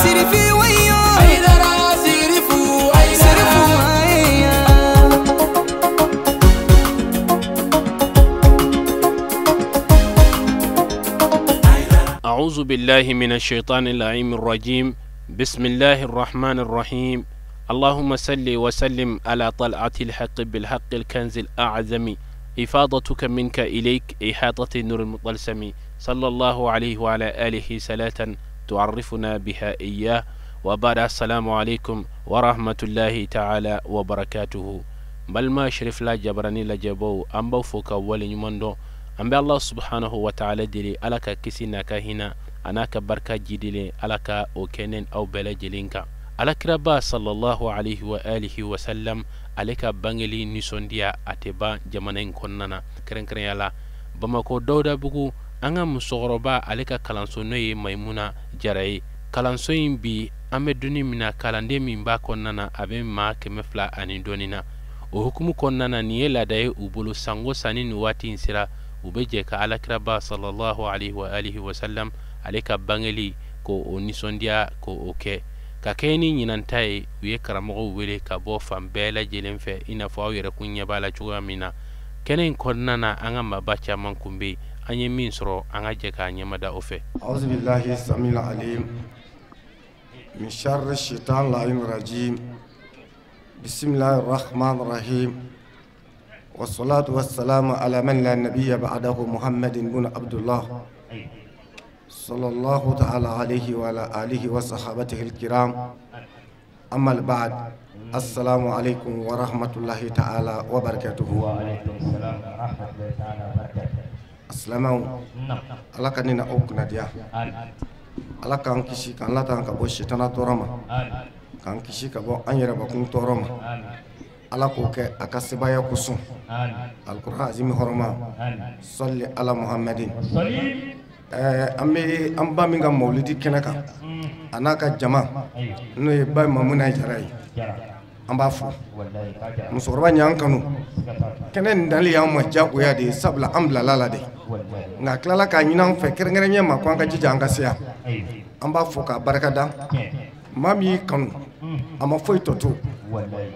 sirifi wayo aidara sirifu أعوذ بالله من الشيطان اللعين الرجيم. بسم الله الرحمن الرحيم. اللهم صل وسلم على طلعة الحق بالحق الكنز الأعظم إفاضتك منك إليك إحاطة النور المطلسم صلى الله عليه وعلى آله صلاة تعرفنا بها إياه. وبعد السلام عليكم ورحمة الله تعالى وبركاته. بل ما شرف لا جبراني لجبو أمبو فوق ولي نمندو أمبي الله سبحانه وتعالى دلي ألك كسينا كهنا أناك بركة جدلي ألك أوكنن أو بلا جلينك ألك ربا صلى الله عليه وآله وسلم ألك بانجلي نسونديا أتبا جمانين كوننا كرن كرن يلا بمكو دودا بكو أنا مصغربا ألك كلانسوني ميمونة جري كلانسوين بي أمدوني منا كلاندي من با كوننا أبين ما كمفلا أنيدونينا وحكم كوننا نيلا داي وبلو سانغو سانين واتي انسرا وبيجيك على كربا صلى الله عليه وآله وسلم عليك بانجلي كو ونسونديا كو أوكي كاكيني نينانتاي ويكرمغو ويلي كابو فامبيلا جيلنفه إنا فاو يركون يبالا جوا منا كنين كوننا أنغا مباچا منكمبي أني مين سرو أنغا جيكا نيمدا أوفي. أعوذ بالله السميع العليم من شر الشيطان اللعين الرجيم. بسم الله الرحمن الرحيم. والصلاة والسلام على من لا نبي بعده محمد بن عبد الله صلى الله تعالى عليه وعلى آله وصحابته الكرام. أما بعد، السلام عليكم ورحمة الله تعالى وبركاته. وعليكم السلام ورحمة الله تعالى وبركاته. السلام على كننا أوكنا ديا على كان كشي كان لا تان كبو شيطان تورما كان كشي كبو أنيرا بكون تورما ala ko ke akasibaya kusun alquran azimi horoma salli ala muhammadin amba minga maulidi kenaka anaka jama no e bay mamuna jaray amba fu musorba nyan kanu kenen dali ya ma jago ya de sabla ambla lala de nga klala ka nyinan fe kerengere nyama ko anga jija anga sia amba fu ka barakada mami kanu ama foi toto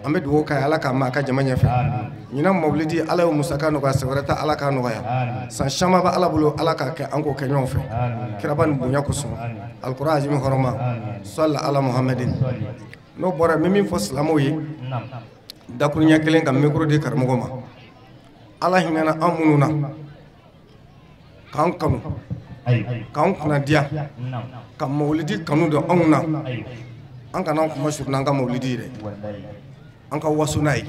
ambe duwo kay ala ka ma ka jamanya fe nyina maulidi ala yo musaka no ka sawarata ala ka no ya san shama ba ala bulo ala ka ke anko ke nyon fe kiraban bunya ko sun alquran azimi horoma salla ala muhammadin no bora mimi fo salamo yi dakuru nya kelen kam micro de karmo goma ala hinana amununa kan kanu kan kuna dia kam maulidi kanu do onna an kana kuma shurna an ka maulidi de an ka wasunai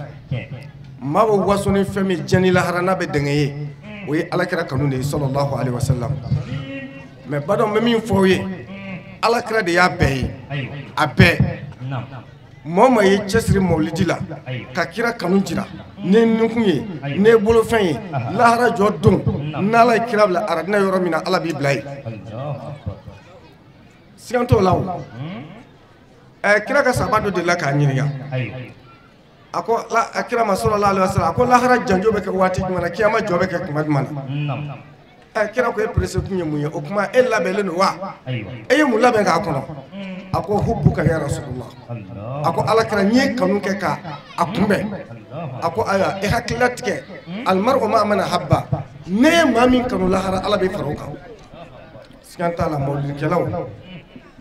ma ba wasuni femi jani lahara na be dengeye o ye alakira kanu de sallallahu alaihi wasallam me badon me min foye alakira de ya be abe moma ye chesri maulidi la ka kira kanu jira ne nukunye ne bolo fen lahara jo don na la kira la aradna yoro mina ala bi blay sianto lawo kira ka sabado de la ka nyiriya ako la akira sallallahu alaihi wasallam ako lahara janjo be ka wati mana kiyama jobe ka kuma mana kira ko e presse kunye munye o kuma e labele no wa e mu labe ka kono ako hubbuka ya rasulullah ako ala kira nye kanu ke ka akumbe ako aya e hakilatike al mar'u ma man habba ne mamin kanu lahara ala be faroka sikanta la mawlid kelaw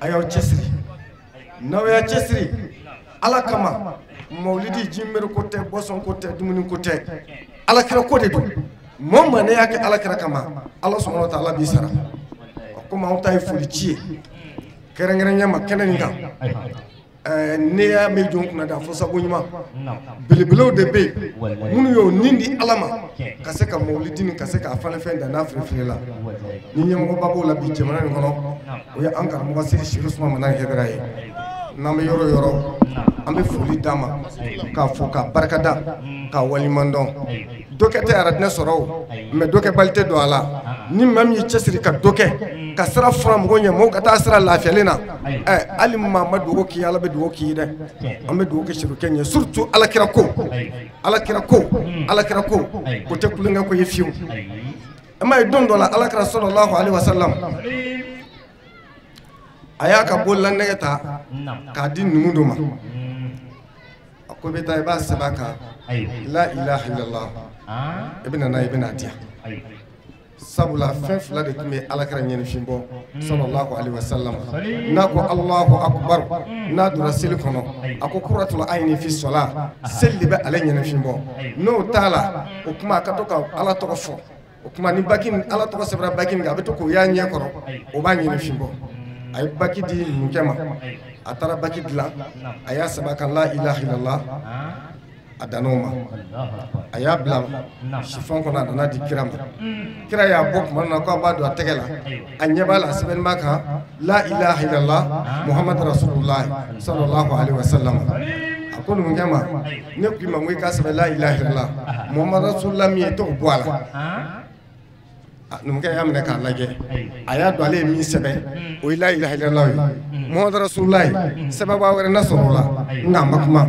ayo chesri nawya chesri ala kama maulidi jimmer kote boson kote dumuni kote ala kira ko de du mom ne yake ala kira kama Allah subhanahu wa ta'ala bi sara ko ma tay fuli ci kerengere nyama keneninga ne ya me jonku na da fo sabunyuma bilibilo de be munu yo nindi alama kase ka maulidi ni kase ka fala fenda na frifila ni nyamo babo la bi jamana ni hono o ya ankar mo wasiri shirusma manan hebraye nambe yoro yoro ambe foli dama ka fo ka barkada ka walimandon dokete aradne soro me doke balte do ala ni mam yi chesri ka doke ka sara fram gonya mo ka ta sara lafiyalena ali mamad do ki yalla be do ki de ambe do ke shiru kenya surtout ala kira ko ko te kulinga ko yefiu ama don do la ala kira sallallahu alaihi wasallam aya ka bolan nege ta ka di numu do ma ko be tay ba sabaka la ilaha illallah ibn na ibn adia sabula fefla de kimi alakara nyeni fimbo sallallahu alaihi wasallam nako allahu akbar na dura sil kono ako qurratul aini fi salat selli be ale nyeni fimbo no tala o kuma ka to ka ala to fo o kuma ni bakin ala to sebra bakin ga be to ko ya nye koro o ba nyeni fimbo ay bakidi mukema atara bakidla aya sabaka la ilaha illallah adanoma aya blam shifon ko na dana di kirama kira ya bok man na ko ba do tegela anya bala saben maka la ilaha illallah muhammad rasulullah sallallahu alaihi wasallam akulu mukema ne ko ma ngui ka saben la ilaha illallah muhammad rasulullah mi to boala numke yam ne ka lage aya do ale mi sebe o la ilaha illallah muhammad rasulullah sababa wa nasrullah na makma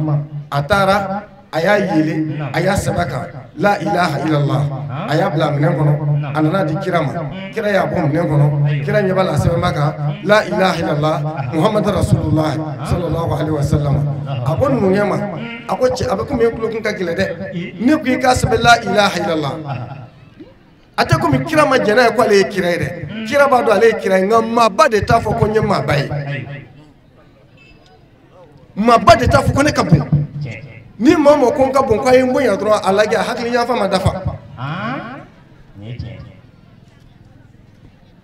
atara aya yele aya sabaka la ilaha illallah aya bla minen kono anana di kirama kira ya bom minen kono kira nyabala sebe maka la ilaha illallah muhammad rasulullah sallallahu alaihi wasallam abon munyama akoche abaku me kulo kun ka gile de ne ku ka sebe la ilaha illallah ate ko mi kira ma jana ko ale kira de kira ba do ale kira ngam ba de ta fo ko nyama bay ma ba de ta fo ko ne kabu ni mama ko ka bon ko yin bonya dro alage hakli nya fa ma dafa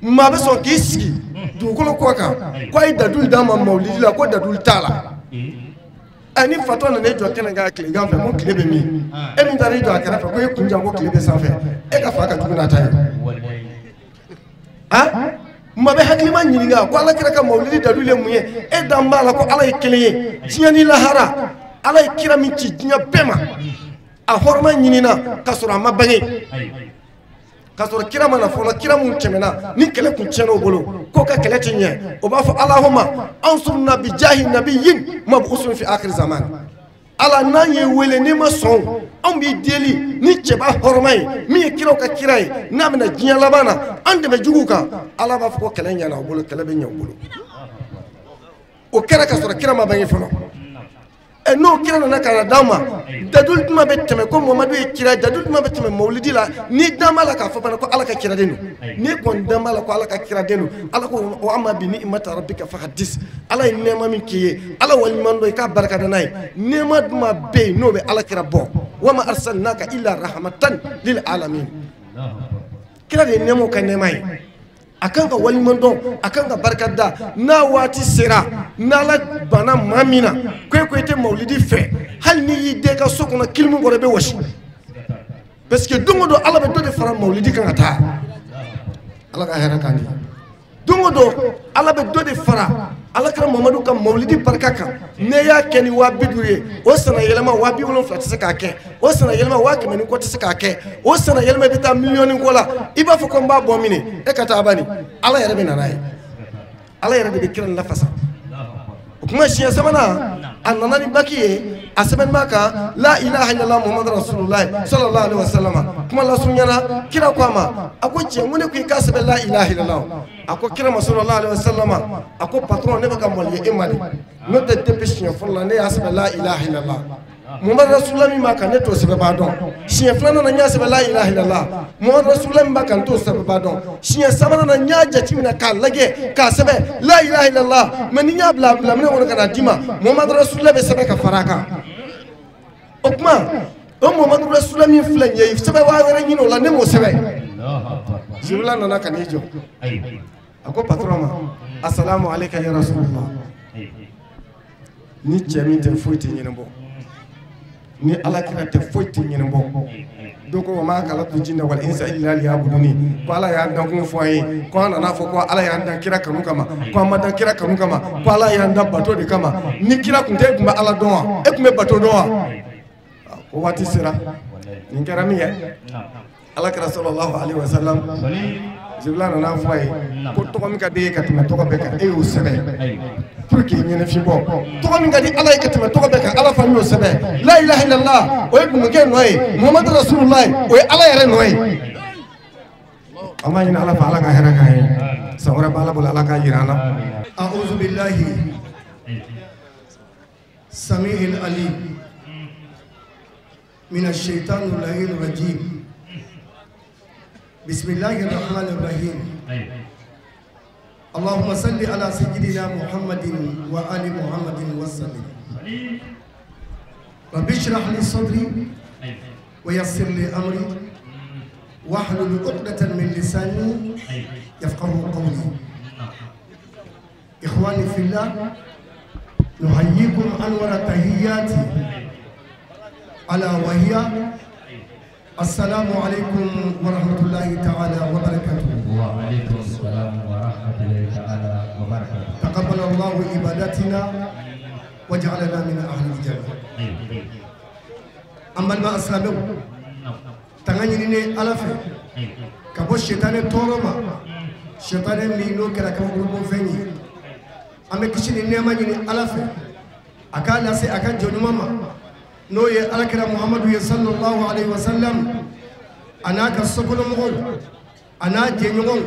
ma be so kiski du ko ko ka ko ay dadul da ma maulidi la ko dadul tala ani fatona ne jo kena ga kle ga fa mo kle be mi e mi dari do akara fa ko e kunja ko kle be sa fa e ka fa ka tuguna tay ha ma be hakli ma nyini ga ko ala kira ka maulidi dadul le muye e dambala ko ala kle tiani lahara ala kira min ci dinya bema a horma nyinina kasura mabangi kasura kira mana fola kira mun cemena ni kele kun ceno bolo ko ka kele tinye o ba fa allahumma ansurna bi jahi nabiyyin mab'usun fi akhir zaman ala nanye wele ni mason on bi deli ni ceba hormai mi kira ka kirai na bena dinya labana ande be juguka ala ba fa ko kele nyana bolo kele be nyaw bolo o kera kasura kira mabangi fono no kira na kana dama dadul duma beteme ko muhammadu e kira dadul duma beteme maulidi la ni dama la ka fa bana ko ala ka kira denu ni kon dama la ko ala ka kira denu ala ko wa amma bi ni'mati rabbika fa hadis ala nema min kiye ala wal mando ka baraka danay nema duma be no be ala kira bo wa ma arsalnaka illa rahmatan lil alamin kira de nemo ka nemay akan ka waliman don akan ka barkar da na wati sera na la bana mamina ko ite maulidi fe hal ni yide ka sokona kilmu gore be washi parce que dungo do ala be do de fara maulidi kan ata ala ka hera kan dungo do ala be do de fara ala kara mamadu ka maulidi barkaka ne ya keni wa bidure o sana yelma wa bi wolon flat saka ke o sana yelma wa kemeni ko saka ke o sana yelma bita million ko la iba fo ko mba bomine e kata bani ala yare be nanay ala yare be kiran la fasa kuma shi samana annana ni bakiye asaban maka la ilaha illallah muhammadur rasulullah sallallahu alaihi wasallam kuma la sunyana kira kwama akoche ngune ku kasabe la ilaha illallah ako kira sallallahu alaihi wasallam ako patron ne baka moliye imani no de depeshin fulla ne asabe la ilaha illallah muhammad rasulullah mi maka ne to sebe badon shi fulana na nya sebe la ilaha illallah muhammad rasulullah mi maka to sebe badon shi sabana na nya jati mina ka lage ka sebe la ilaha illallah mani nya bla bla mina wona kana dima muhammad rasulullah be sebe ka faraka okma o muhammad rasulullah mi flanye sebe wa wara nyino la ne mo sebe jibla na ka nijo ako patroma assalamu alayka ya rasulullah ni chemi te foyti nyino ni ala kira te foyti nyene bo doko wa ma kala tu jinna wal insa illa liyabuduni ko ala ya dan ko foyi ko na fo ko ala ya dan kira kanu kama ko ma dan kira kanu kama ko ala ya dan bato de kama ni kira kun te kuma ala don e kuma bato don ko wati sira ni karami ya ala kira sallallahu alaihi wasallam jibla na foyi ko to ko mi ka de ka tuma to ko be ka e o sebe pour que ñene fi bo to ko mi ngadi ala ikati to ko be ka ala fa ñoo sebe la ilaha illallah o ibn ke noy muhammad rasulullah o ala yare noy amma ñina ala fa ala ka hera ka sawara bala bula ala ka yirana أعوذ بالله سميع العليم من الشيطان اللعين الرجيم بسم الله الرحمن الرحيم اللهم صل على سيدنا محمد وآل محمد وسلم رب اشرح لي صدري ويسر لي أمري واحلل عقدة من لساني يفقه قولي إخواني في الله نحييكم أنور التحيات ألا وهي السلام عليكم ورحمة الله تعالى وبركاته. وعليكم السلام ورحمة الله تعالى وبركاته. تقبل الله عبادتنا وجعلنا من أهل الجنة. أما ما أسلمه تغنيني ألفه كبو الشيطان تورما الشيطان مينو كلا كمو فني أما كشني نعمة ألفه أكان ناسي أكان جنوما نوي ألكرا محمد صلى الله عليه وسلم أنا كسبنا مغول أنا جنوم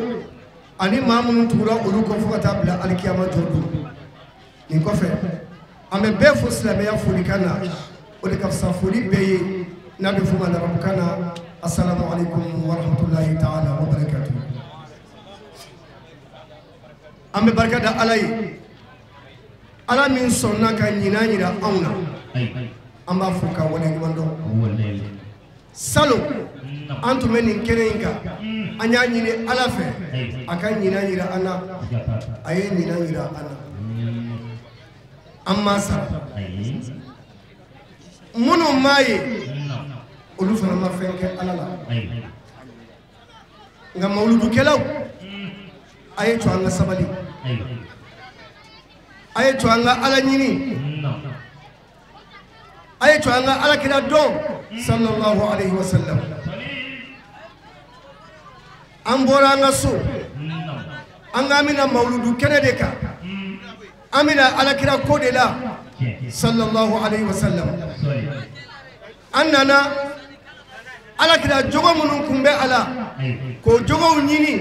أنا ما من تورا أولوكم فقط بلا الكيامة جودو نكفى أما بيفوس لبيا فوليكانا ولكفصا فولي بي نبي فما لربكنا السلام عليكم ورحمة الله تعالى وبركاته. أما بركة علي على من صنع كنينا يرا أونا أما فوكا ولا يمندو سالو أنتم من كرينكا أنيا يني ألافه أكان ينا يرا أنا أي ينا يرا أنا أما سا منو ماي olu fana ma fɛn kɛ ala la nka mawludu kɛlaw a ye to an ka sabali a ye to an ka ala ɲini a ye to an ka alakira dɔn sallallahu alaihi wasallam an bɔra an ka so an ka mina mawludu kɛnɛ de kan an mina alakira ko de la sallallahu alaihi wasallam an nana alakira jogo minnu kun bɛ ala k'o jogow ɲini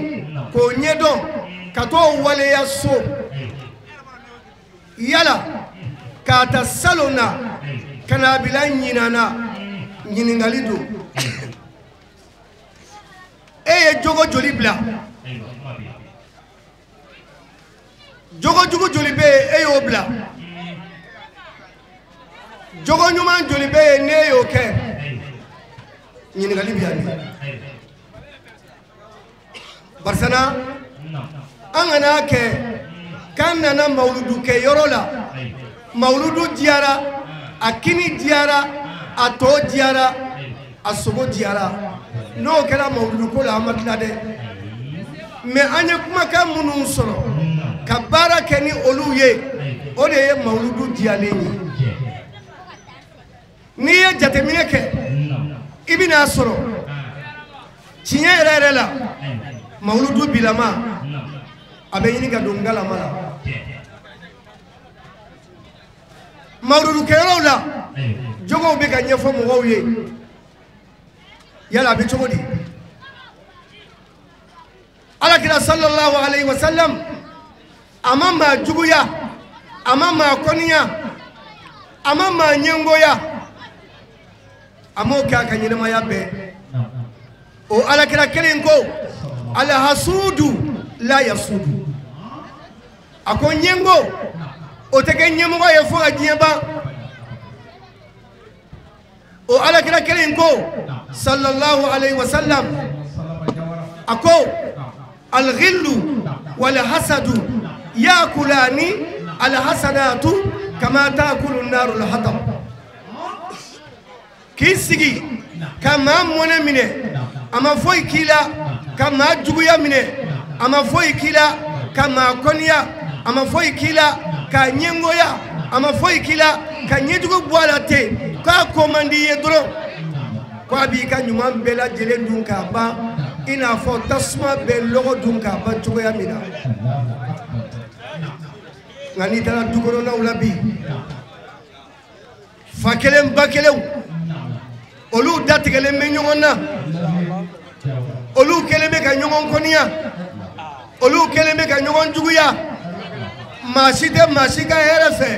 k'o ɲɛdɔn ka t'o waleya so yala k'a ta salon na ka na bila ɲinana ɲininkali don e ye jogo joli bila jogo jugu joli bɛ yen e y'o bila jogo ɲuman joli bɛ yen n'e y'o kɛ ɲininkali bɛ yan de barisana an kana kɛ k'an nana mawuludu kɛ yɔrɔ la mawuludu diyara a kini diyara a tɔ diyara a sogo diyara n'o kɛra mawuludu ko la an ma tila dɛ mais an ye kumakan minnu sɔrɔ ka baara kɛ ni olu ye o de ye mawuludu diyalen ye n'i ye jateminɛ kɛ i bɛna sɔrɔ tiɲɛ yɛrɛ yɛrɛ la mawuludu bilama a bɛ ɲini ka don ngalama la mawuludu kɛyɔrɔw la jogow bɛ ka ɲɛfɔ mɔgɔw ye yala a bɛ cogo di alakira sallallahu alaihi wasallam a ma maa juguya a ma maa kɔniya a ma maa ɲɛngoya a m'o kɛ a ka ɲɛnamaya bɛɛ o alakira kelen ko alhasudu la yasudu a ko ɲɛngo o tɛ kɛ ɲɛmɔgɔ ye fo ka diɲɛ ban o alakira kelen ko sallallahu alaihi wasallam a ko alghillu wal hasadu yakulani alhasanatu kama taakulu naru alhatab k'i sigi ka maa mɔnɛ minɛ a ma foyi k'i la ka maa juguya minɛ a ma foyi k'i la ka maa kɔniya a ma foyi k'i la ka ɲɛngoya a ma foyi k'i la ka ɲɛjugu bɔ a la ten k'a ko man di i ye dɔrɔn ko a b'i ka ɲuman bɛɛ lajɛlen dun k'a ban i n'a fɔ tasuma bɛ lɔgɔ dun k'a ban cogoya min na nka n'i taara du kɔnɔnaw la bi fa kelen ba kelenw olu datigɛlen bɛ ɲɔgɔn na olu kelen bɛ ka ɲɔgɔn kɔniya olu kelen bɛ ka ɲɔgɔn juguya maa si tɛ maa si ka hɛrɛ fɛ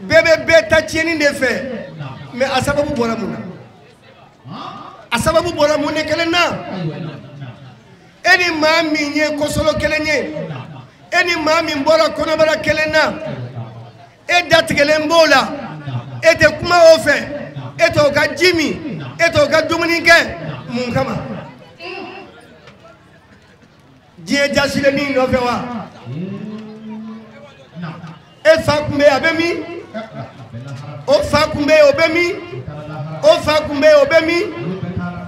bɛɛ bɛ bɛɛ ta tiɲɛni de fɛ mais a sababu bɔra mun na a sababu bɔra mun de kelen na e ni maa min ye kɔsɔlɔ kelen ye e ni maa min bɔra kɔnɔbara kelen na e datigɛlen b'o la e tɛ kuma o fɛ e t'o ka ji min e t'o ka dumuni kɛ mun kama diɲɛ jasilen ni nɔfɛ wa e fa tun bɛ yen a bɛ min o fa tun bɛ yen o bɛ min o fa tun bɛ yen o bɛ min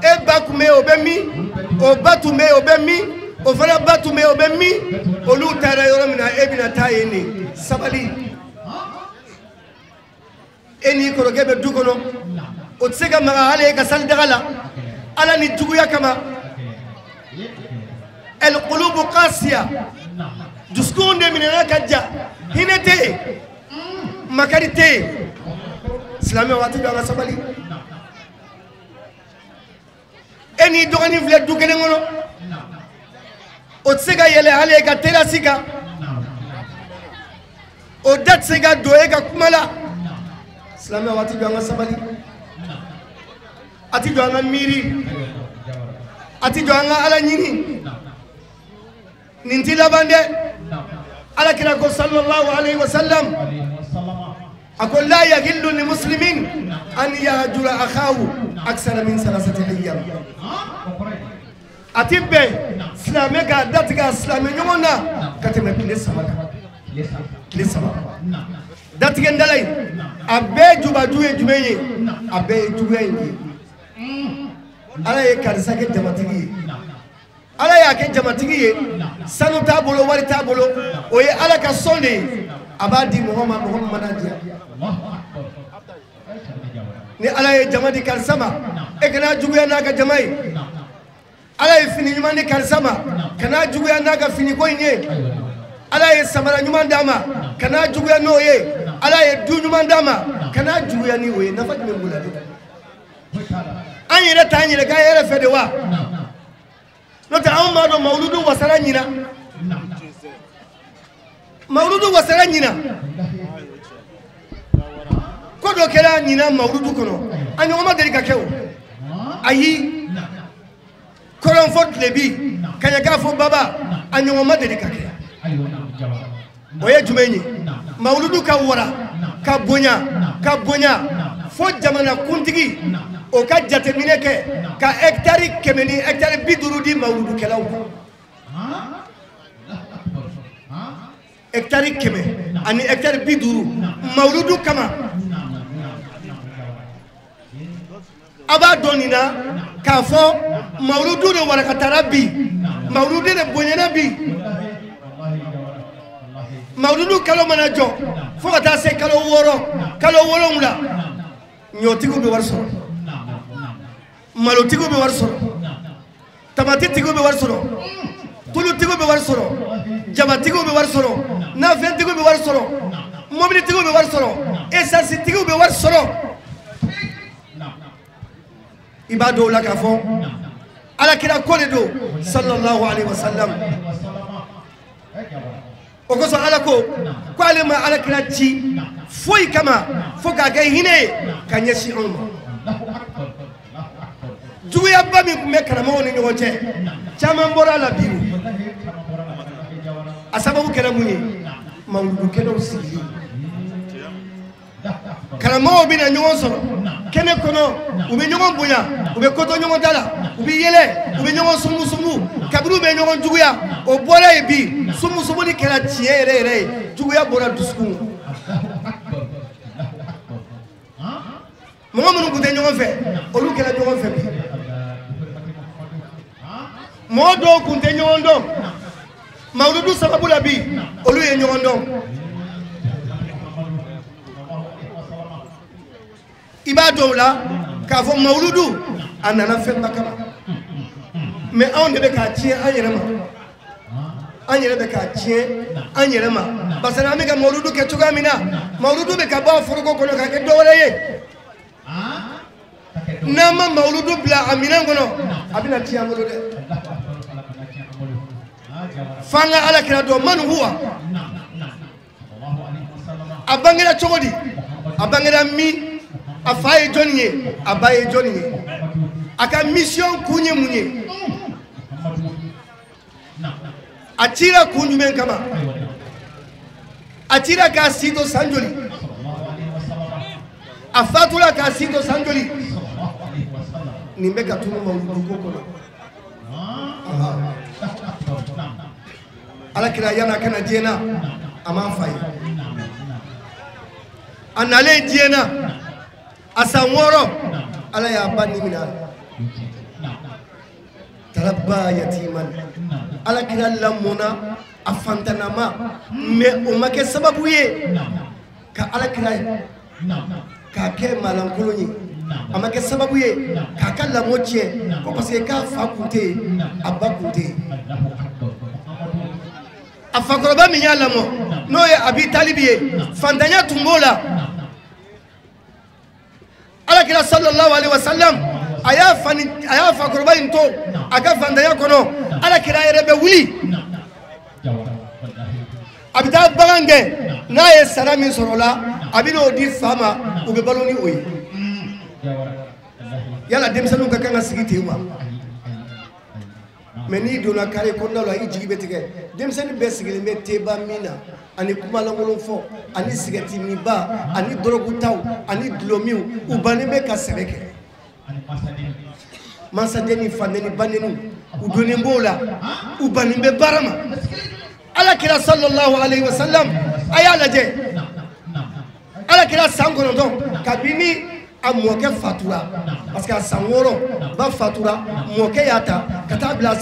e ba tun bɛ yen o bɛ min o ba tun bɛ yen o bɛ min o fana ba tun bɛ yen o bɛ min olu taara yɔrɔ min na e bɛna taa yen de sabali e n'i kɔrɔkɛ bɛ du kɔnɔ o tɛ se ka maga hali e ka salidaga la ala ni juguya kama القلوب قاسية دسكون de minɛna ka ja hinɛ tɛ yen makari tɛ yen silamɛ waati dɔ an ka sabali e n'i dɔgɔnin filɛ du kelen kɔnɔ o tɛ se ka yɛlɛ hali e ka terasi kan o da tɛ se ka don e ka kuma la silamɛ waati dɔ an ka sabali a tɛ jɔ an ka miiri a tɛ jɔ an ka ala ɲini nin tɛ laban dɛ alakira ko sallallahu alayhi wa sallam a ko la yahillu li muslimin an yahjura akhahu aksara min salasati ayyam a tɛ bɛn silamɛ k'a datigɛ a silamɛ ɲɔgɔn na ka tɛmɛ tile saba kan tile saba datigɛndala in a bɛɛ jubaju ye jumɛn ye a bɛɛ ye juguya in ye ala ye karisa kɛ jamatigi ye ala y'a kɛ jamatigi ye sanu t'a bolo wari t'a bolo o ye ala ka sɔn de ye a b'a di mɔgɔ ma mɔgɔ min mana diya ni ala ye jama di karisa ma e kana juguya n'a ka jama ye ala ye fini ɲuman di karisa ma kana juguya n'a ka fini ko in ye ala ye samara ɲuman d'a ma kana juguya n'o ye ala ye du ɲuman d'a ma kana juguya ni o ye nafa jumɛn b'o la de an yɛrɛ t'an yɛrɛ k'an yɛrɛ fɛ de wa n'o tɛ anw b'a dɔn mawuludu wasara ɲina mawuludu wasara ɲina ko dɔ kɛra ɲina mawuludu kɔnɔ a ɲɔgɔn ma deli ka kɛ o ayi kɔrɔnfɔ tilebi kaɲaka fɔ baba a ɲɔgɔn ma deli ka kɛ o ye jumɛn ye mawuludu ka wara ka bonya fo jamana kuntigi o ka jateminɛ kɛ ka hectare 100 ni hectare 50 di mawuludukɛlaw ma hectare 100 ani hectare 50 mawuludu kama a b'a dɔn nin na k'a fɔ mawuludu de warakatara bi mawuludu de bonyana bi mawuludu kalo mana jɔ fo ka taa se kalo 6 kalo 7 ɲɔtigiw bɛ wari sɔrɔ malotigiw bɛ wari sɔrɔ tamatitigiw bɛ wari sɔrɔ tulutigiw bɛ wari sɔrɔ jabatigiw bɛ wari sɔrɔ nafɛntigiw bɛ wari sɔrɔ mobilitigiw bɛ wari sɔrɔ esansitigiw bɛ wari sɔrɔ i b'a dɔn o la k'a fɔ alakira ko de don sallallahu alayhi wa sallam o kosɔn ala ko ale ma alakira ci foyi kama fo k'a kɛ hinɛ ye ka ɲɛsin anw ma juguyaba min tun bɛ karamɔgɔw ni ɲɔgɔn cɛ caman bɔra a la bi a sababu kɛra mun ye mawuludukɛlaw sigili karamɔgɔw bɛna ɲɔgɔn sɔrɔ kɛnɛ kɔnɔ u bɛ ɲɔgɔn bonya u bɛ koto ɲɔgɔn ta la u bɛ yɛlɛ u bɛ ɲɔgɔn sumu kabiriw bɛ ɲɔgɔn juguya o bɔra yen bi sumu kɛra tiɲɛ yɛrɛ yɛrɛ ye juguya bɔra dusukun mɔgɔ minnu tun tɛ ɲɔgɔn fɛ olu kɛra ɲɔgɔn fɛ bi mɔgɔ dɔw tun tɛ ɲɔgɔn dɔn mawuludu sababu la bi olu ye ɲɔgɔn dɔn i b'a dɔn o la k'a fɔ mawuludu a nana fɛnba kama mais anw de bɛ k'a tiɲɛ an yɛrɛ ma an yɛrɛ bɛ k'a tiɲɛ an yɛrɛ ma parce que an bɛ ka mawuludu kɛ cogoya min na mawuludu bɛ ka bɔ a foroko kɔnɔ k'a kɛ dɔwɛrɛ ye n'an ma mawuludu bila a minɛn kɔnɔ a bɛna tiɲɛ an bolo dɛ fanga ala kira do man huwa abangera chogodi abangera mi afaye joniye abaye joniye aka mission kunye munye atira kunyu men kama atira ka sito sanjoli afatula ka sito sanjoli nimbe katunu mawudu kono ala kira yana kana jena ama fayi anale jena asanworo ala ya bani mina tarabba yatiman ala kira lamuna afantanama me umake sababu ye ka ala kira ka ke malankoloni amake sababu ye ka kala moche ko parce que ka fa kunte abba kunte afakoroba mi yalamo no ye abi talibiye fandanya tumbola ala kira sallallahu alaihi wasallam aya fakoroba into aka fandanya kono ala kira yerebe wuli abita bagange na ye sara min sorola abino di fama ube baloni oyi yala demsanu ka kanga sigite wa meni dona kare konna la ijigi betike demsani be sigile me teba mina ani kumala ngolon fo ani sigati mi ba ani drogu taw ani dlomiu ubani be ka sebeke mansadeni fandeni banenu udoni mbola ubani be barama ala kira sallallahu alaihi wasallam ayala je ala kira sangono don kabini amoke fatura parce que sanworo ba fatura moke yata katabla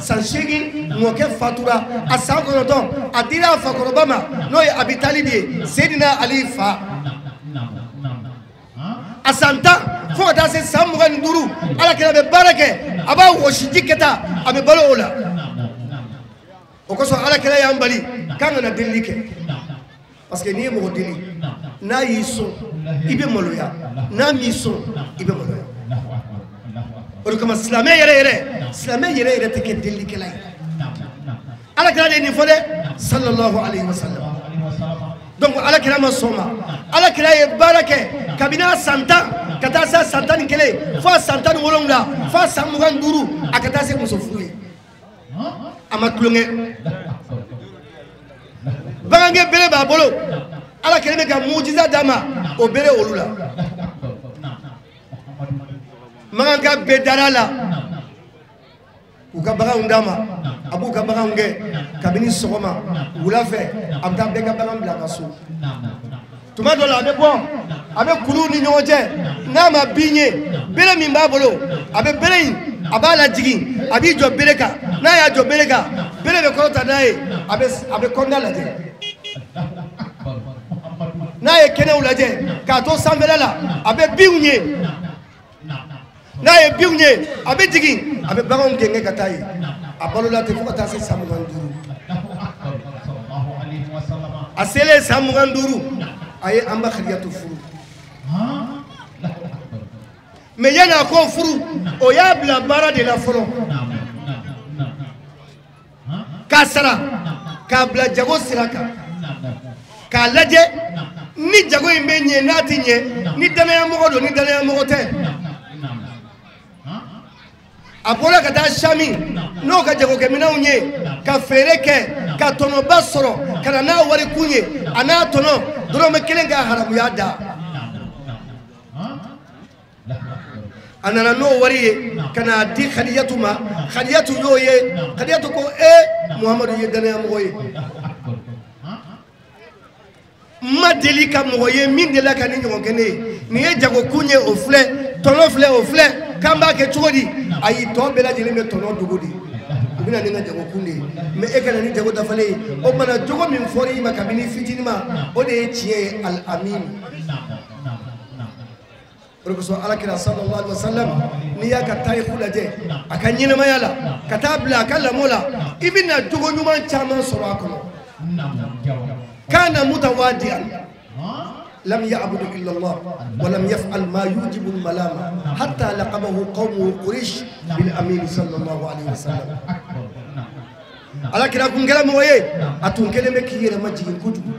sanshigi moke fatura asangono don adira fakorobama no ya abitalibi sayidina ali fa asanta fo da se samugan duru ala kira be barake aba woshiji keta abe balo ola okoso ala kira yambali kanga na delike parce que ni mo deli na yiso ibe moloya na miso ibe moloya o kama islamé yere teke delike lay ala kira de ni fode sallallahu alaihi wasallam donc ala kira ma soma ala kira ye barake kabina santa kata sa santa ni kele fa santa ni wolonga fa samugan duru akata se muso fuye amaklonge bange bele ba bolo ala kele ka mujiza dama o bele olula manga bedarala uka baga undama abu ka baga nge kabini sogoma wulafe abda be ka baga mbla kaso tuma do la be bon abe kulu ni nyoje na ma binye bele mi ba bolo abe bele abala jigi abi jo bele ka na ya jo bele ka bele be ko ta dai abe konda la je na ye kene ulaje ka to sambela abe biunye na ye biunye abe jigi abe bagon genge katai abalola te fukata se samuganduru asele samuganduru aye amba khadiyatu furu me yana ko furu o ya bla bara de la folo kasara ka bla jago siraka ka laje ni jago imbe nye nati nye ni dana ya mogo ni dana ya mogo te apola kata shami no ka jago ke mina unye ka fereke ka tono basoro kana na wari kunye ana tono doro me kelenga haramu yada anana no wari kana di khadiyatu ma khadiyatu yoye khadiyatu ko muhammadu ye dana ya mogo ye ma deli ka moye min de la ka ni ɲɔgɔn kɛ ne ye nin ye jago kun ye o filɛ tɔnɔ filɛ o filɛ k'an b'a kɛ cogo di ayi tɔ bɛɛ lajɛlen bɛ tɔnɔ dogo di u bɛna ni ka jago kun de ye mais e kana ni jago dafalen ye o tuma na jogo min fɔra i ma kabini fitinin ma o de ye tiɲɛ ye al-amin o de kosɔn alakira sallallahu alaihi wa sallam n'i y'a ka tariku lajɛ a ka ɲɛnamaya la ka taa bila a ka lamɔ la i bɛna jogo ɲuman caman sɔrɔ a kɔnɔ كان متوادئا لم يعبد إلا الله ولم يفعل ما يوجب الملامة حتى لقبه قومه قريش بالأمين صلى الله عليه وسلم ala kira kun kɛra mɔgɔ ye a tun kelen bɛ k'i yɛrɛma jigin kojugu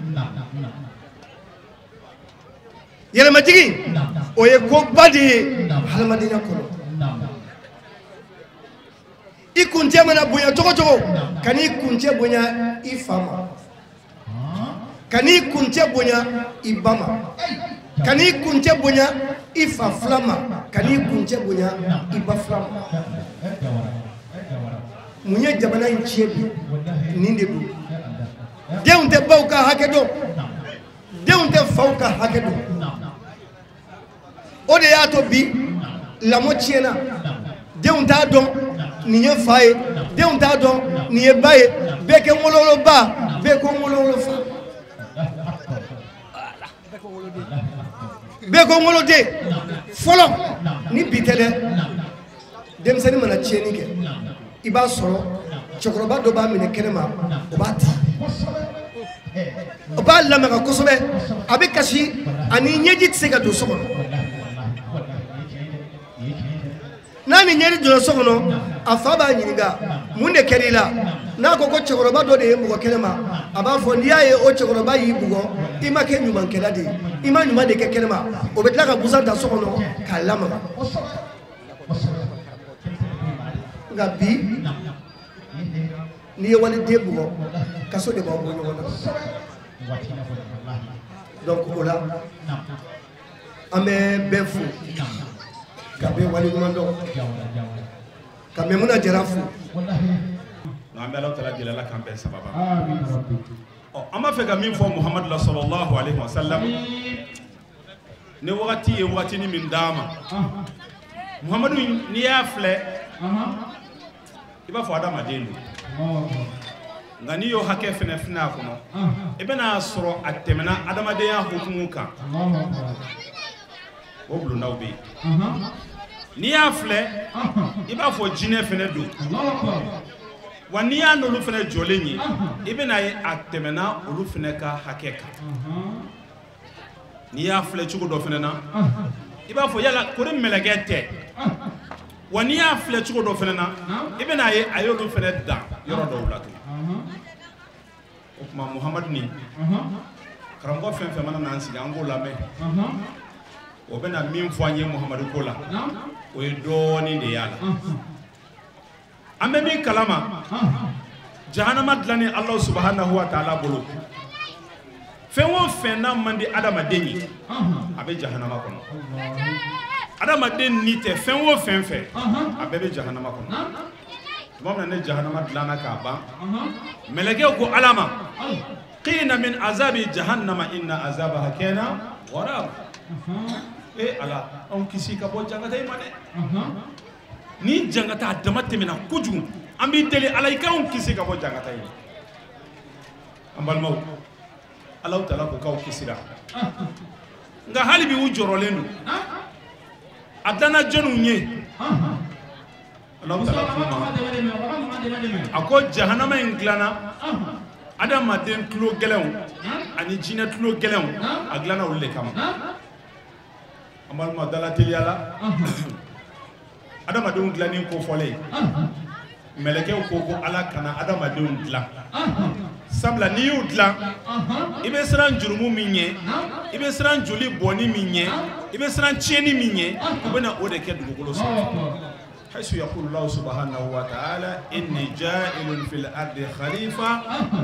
yɛrɛma jigin o ye koba de ye hadamadenya kɔnɔ i kuncɛ mana bonya cogo cogo ka n'i kuncɛ bonya i fa ma ka n'i kuncɛ bonya i ba ma ka n'i kuncɛ bonya i fa fila ma ka n'i kuncɛ bonya i ba fila ma mun ye jamana in tiɲɛ bi nin de don denw tɛ baw ka hakɛ dɔn denw tɛ faw ka hakɛ dɔn o de y'a to bi lamɔ tiɲɛna denw t'a dɔn nin ye fa ye denw t'a dɔn nin ye ba ye bɛɛ kɛ ngololo ba bɛɛ ko ngololo fa bɛɛ ko ngolo den fɔlɔ ni bi tɛ dɛ denmisɛnnin mana tiɲɛni kɛ i b'a sɔrɔ cɛkɔrɔba dɔ b'a minɛ kɛnɛ ma o b'a ti o b'a lamɛn kosɛbɛ a bɛ kasi ani ɲɛji tɛ se ka don so kɔnɔ n'a ni ɲɛji donna so kɔnɔ a fa b'a ɲininka mun de kɛra i la n'a ko cɛkɔrɔba dɔ de ye mɔgɔ kɛnɛ ma a b'a fɔ n'i y'a ye o cɛkɔrɔba y'i bugɔ i ma kɛ ɲumankɛla de ye i ma ɲuman de kɛ kɛnɛ ma o bɛ tila ka busan ta so kɔnɔ k'a lamaga nka bi n'i ye waliden bugɔ kaso de b'aw bɔ ɲɔgɔn na donc o la an bɛ bɛɛ fo ka bɛɛ waleɲuman dɔn ka Memuna Jara fo an bɛ Alahu Taala deli Ala k'an bɛɛ sababa an b'a fɛ ka min fɔ Muhamadu la sallallahu alaihi wa sallam ni wagati ye wagatini min d'a ma Muhamadu n'i y'a filɛ i b'a fɔ adamaden don nka n'i y'o hakɛ fɛnɛ finɛ a kɔnɔ i bɛna sɔrɔ a tɛmɛna adamadenya hukumu kan o bulondaw bɛ yen n'i y'a filɛ i b'a fɔ jinɛ fɛnɛ don wa n'i y'a n'olu fɛnɛ jɔlen ye i bɛna ye a tɛmɛna olu fɛnɛ ka hakɛ kan n'i y'a filɛ cogo dɔ fɛnɛ na i b'a fɔ yala ko ni mɛlɛkɛ tɛ wa n'i y'a filɛ cogo dɔ fɛnɛ na i bɛna ye a y'olu fɛnɛ dan yɔrɔ dɔw la tun o tuma Muhamadu ni karamɔgɔ fɛn fɛn mana n'an sigi an k'o lamɛn o bɛna min fɔ an ye Muhamadu ko la o ye dɔɔnin de y'a la an bɛ min kalama jahanama dilanni Alahu subhanahu wa ta'ala bolo fɛn o fɛn n'a man di adamaden ye a bɛ jahanama kɔnɔ adamaden ni tɛ fɛn o fɛn fɛ a bɛɛ bɛ jahanama kɔnɔ tuma min na ne jahanama dilanna k'a ban mɛlɛkɛw ko Ala ma qina min azabi jahannama inna azabaha kana gharab Ala anw kisi ka bɔ jangata in ma dɛ ni jangata a dama tɛmɛna kojugu an b'i deli Ala i k'anw kisi ka bɔ jangata in an balimaw Alahu Taala ko k'aw kisira nka hali bi u jɔrɔlen don a danna jɔnniw ye Alahu Taala k'u ma a ko jahanama in dilanna adamaden tulo gɛlɛnw ani jinɛ tulo gɛlɛnw a dilanna olu de kama an balima dala teliya la adamadenw dilanni ko fɔlen mɛlɛkɛw ko ko Ala kana adamadenw dilan sabula n'i y'u dilan i bɛ siran jurumu min ɲɛ i bɛ siran joli bɔnni min ɲɛ i bɛ siran tiɲɛni min ɲɛ u bɛna o de kɛ dugukolo sanfɛ حيث يقول الله سبحانه وتعالى إني جاعل في الأرض خليفة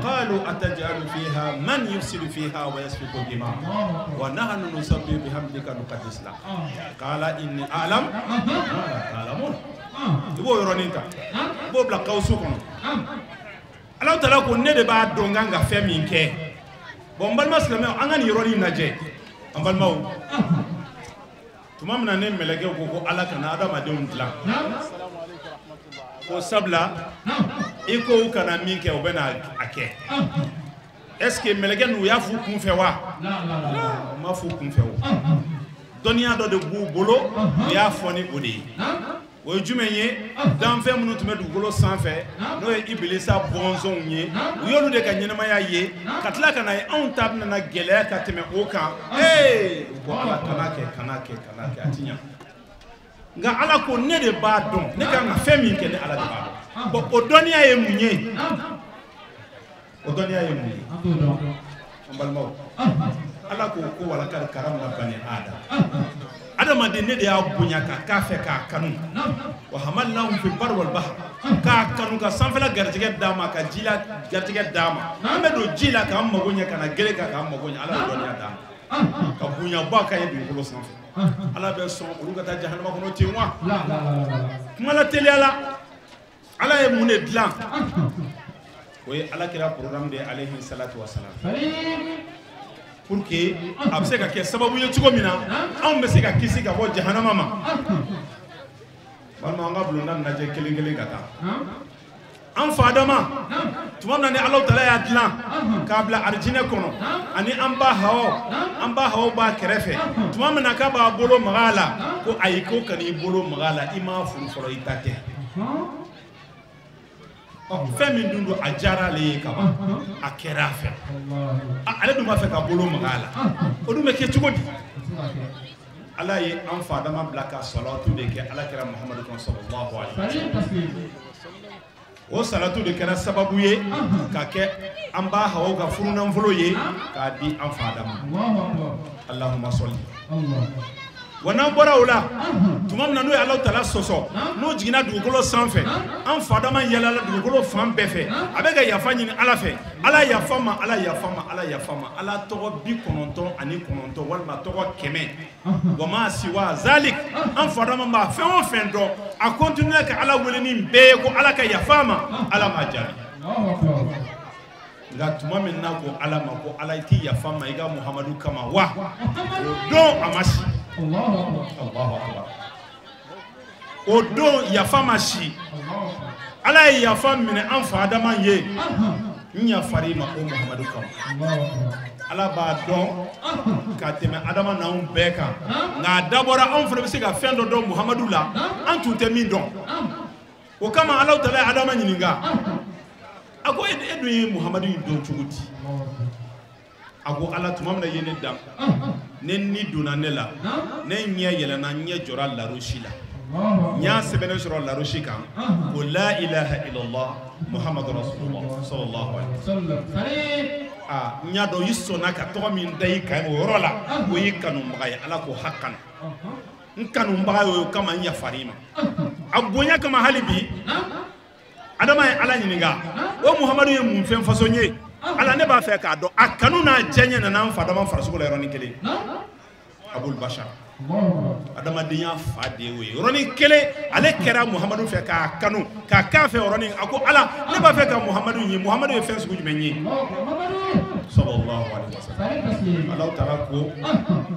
قالوا أتجعل فيها من يفسد فيها ويسفك الدماء ونحن نسبح بحمدك نقدس لك قال إني أعلم ما لا تعلمون يبو يرونينتا يبو بلا كوسوكم الله تعالى ko ne de b'a dɔn kan ka fɛn min kɛ bon balima silamɛw an ka nin yɔrɔnin lajɛ an balimaw tuma min na ne mɛlɛkɛw ko Ala kana adamadenw dilan ko sabula i ko u kana min kɛ u bɛna a kɛ est-ce que mɛlɛkɛ n'u y'a f'u kun fɛ wa u ma f'u kun fɛ o dɔnniya dɔ de b'u bolo u y'a fɔ ni o de ye o ye jumɛn ye danfɛn minnu tun bɛ dugukolo sanfɛ n'o ye Ibilisa bɔnsɔnw ye u y'olu de ka ɲɛnamaya ye ka tila ka na ye anw ta bɛna na gɛlɛya ka tɛmɛ o kan ko Ala kana kɛ a ti ɲa nka Ala ko ne de b'a dɔn ne kan ka fɛn min kɛ ne Ala de b'a dɔn bon o dɔnniya ye mun ye o dɔnniya ye mun ye an balimaw ala ko ko wala kal karamna bani adam adamaden ne de y'a bonya k'a fɛ k'a kanu wa hamalnahum fi bar wal bahr k'a kanu ka sanfɛla garijɛgɛ d'a ma ka jila garijɛgɛ d'a ma an bɛ don ji la k'an mago ɲɛ ka na gere kan k'an mago ɲɛ ala ye dɔnniya d'a ma ka bonyaba ka ye dugukolo sanfɛ ala bɛ sɔn olu ka taa jahanama kɔnɔ ten wa kuma la teliya la ala ye mun de dilan o ye ala kira programme de alayhi salatu wasalam pour que a bɛ se ka kɛ sababu ye cogo min na anw bɛ se ka kisi ka bɔ jahanama ma walima an ka bulonda lajɛ kelen kelen ka taa an fa Adama tuma min na ni Alahu Taala y'a dilan k'a bila arijinɛ kɔnɔ ani an ba Hawa b'a kɛrɛfɛ tuma min na k'a b'a bolo maga a la ko ayi ko kan'i bolo maga a la i m'a furu fɔlɔ i ta tɛ fɛn min dun don a diyara ale ye ka ban a kɛra a fɛ ale dun b'a fɛ ka bolo maga a la o dun bɛ kɛ cogo di ala ye an fa Adama bila ka salatu de kɛ ala kɛra Muhamadu kan sallallahu alaihi wasallam o salatu de kɛra sababu ye ka kɛ an ba Hawa ka furunanfolo ye k'a di an fa Adama Allahumma salli wa n'an bɔra o la tuma min na n'o ye Alahu Taala sɔsɔ n'o jiginna dugukolo sanfɛ an fa Adama yɛlɛla dugukolo fan bɛɛ fɛ a bɛ ka yafa ɲini ala fɛ ala yafa ma ala yafa ma ala yafa ma ala tɔgɔ 99 walima tɔgɔ 100 wa ma siwa zalik an fa Adama b'a fɛn o fɛn dɔn a continue ka ala wele ni bɛɛ ye ko ala ka yafa ma ala ma jaabi nka tuma min na ko ala ma ko ala t'i yafa ma i ka Muhamadu kama wa o don a ma si Allahu Akbar o don yafa ma si ala ye yafa minɛ an fa Adama ye n yafari ma o Muhamadu kama ala b'a dɔn ka tɛmɛ Adama n'anw bɛɛ kan nka a dabɔra anw fana bɛ se ka fɛn dɔ dɔn Muhamadu la an tun tɛ min dɔn o kama Alahu Taala ye Adama ɲininka a ko e dun ye Muhamadu in dɔn cogo di a ko ala tuma min na ye ne dan ne ni donna ne la ne ɲɛ yɛlɛnna ɲɛ jɔra larosi la n y'a sɛbɛnne sɔrɔ larosi kan ko la ilaha illallah Muhammadu rasulullah sallallahu alaihi wasallam n y'a dɔn i sɔnna ka tɔgɔ min da i kan o yɔrɔ la o y'i kanubaga ye ala ko hakan n kanubaga ye o kama n yafari ma a bonya kama hali bi Adama ye ala ɲininka o Muhammadu ye mun fɛn façon ye ala ne b'a fɛ k'a dɔn a kanu n'a diyaɲɛ nana an fa Adama farisogo la yɔrɔnin kelen Abul Bashar adamadenya fa de y'o ye yɔrɔnin kelen ale kɛra Muhammadu fɛ k'a kanu k'a k'a fɛ yɔrɔnin a ko ala ne b'a fɛ ka Muhammadu ye Muhammadu ye fɛn sugu jumɛn ye sallallahu alaihi wasallam Alahu Taala ko